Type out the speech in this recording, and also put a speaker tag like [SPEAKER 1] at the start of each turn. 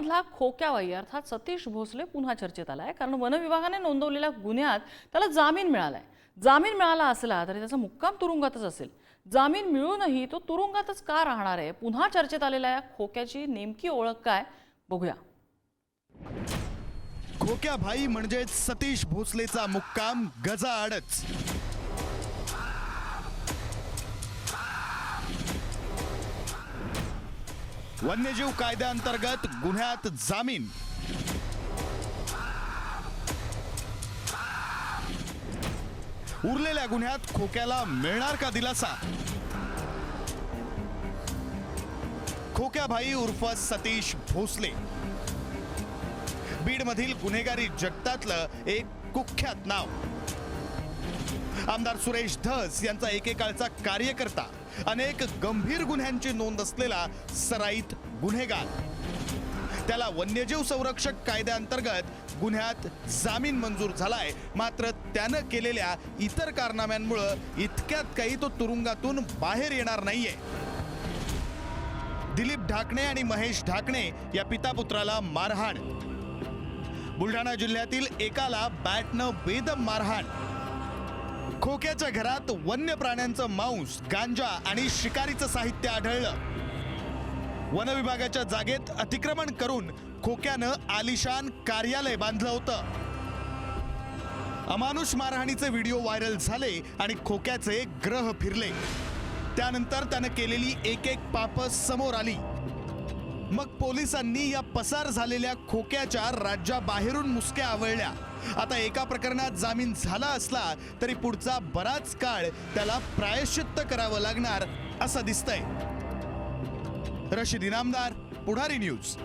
[SPEAKER 1] खोक्यामधला खोक्यावाई अर्थात सतीश भोसले पुन्हा चर्चेत आलाय, कारण वन विभागाने नोंदवलेल्या गुन्ह्यात त्याला जामीन मिळालाय. जामीन मिळाला असला तरी त्याचा मुक्काम तुरुंगातच असेल. जामीन मिळूनही तो तुरुंगातच का राहणार आहे? पुन्हा चर्चेत आलेल्या या खोक्याची नेमकी ओळख काय, बघूया.
[SPEAKER 2] खोक्या भाई म्हणजे सतीश भोसलेचा मुक्काम गजाआडच. वन्यजीव कायद्याअंतर्गत गुन्ह्यात जामीन. उरलेल्या गुन्ह्यात खोक्याला मिळणार का दिलासा? खोक्या भाई उर्फ सतीश भोसले बीडमधील गुन्हेगारी जगतातलं एक कुख्यात नाव. आमदार सुरेश धस यांचा एकेकाळचा कार्यकर्ता, अनेक गंभीर गुन्ह्यांची नोंद असलेला सराईत गुन्हेगार. त्याला वन्यजीव संरक्षक कायद्याअंतर्गत गुन्ह्यात जामीन मंजूर झालाय. मात्र त्यानं केलेल्या इतर कारनाम्यांमुळे इतक्यात काही तो तुरुंगातून बाहेर येणार नाहीये. दिलीप ढाकणे आणि महेश ढाकणे या पितापुत्राला मारहाण. बुलढाणा जिल्ह्यातील एकाला बॅटनं बेदम मारहाण. खोक्याच्या घरात वन्य प्राण्यांचं मांस, गांजा आणि शिकारीचं साहित्य आढळलं. वन विभागाच्या जागेत अतिक्रमण करून खोक्यानं आलिशान कार्यालय बांधलं होतं. अमानुष मारहाणीचे व्हिडिओ व्हायरल झाले आणि खोक्याचे ग्रह फिरले. त्यानंतर त्यानं केलेली एक एक पाप समोर आली. मग पोलिसांनी या पसार झालेल्या खोक्याच्या राज्याबाहेरून मुसक्या आवळल्या. आता एका प्रकरणात जामीन झाला असला तरी पुढचा बराच काळ त्याला प्रायश्चित्त करावं लागणार असं दिसतंय. रशीद इनामदार, पुढारी न्यूज.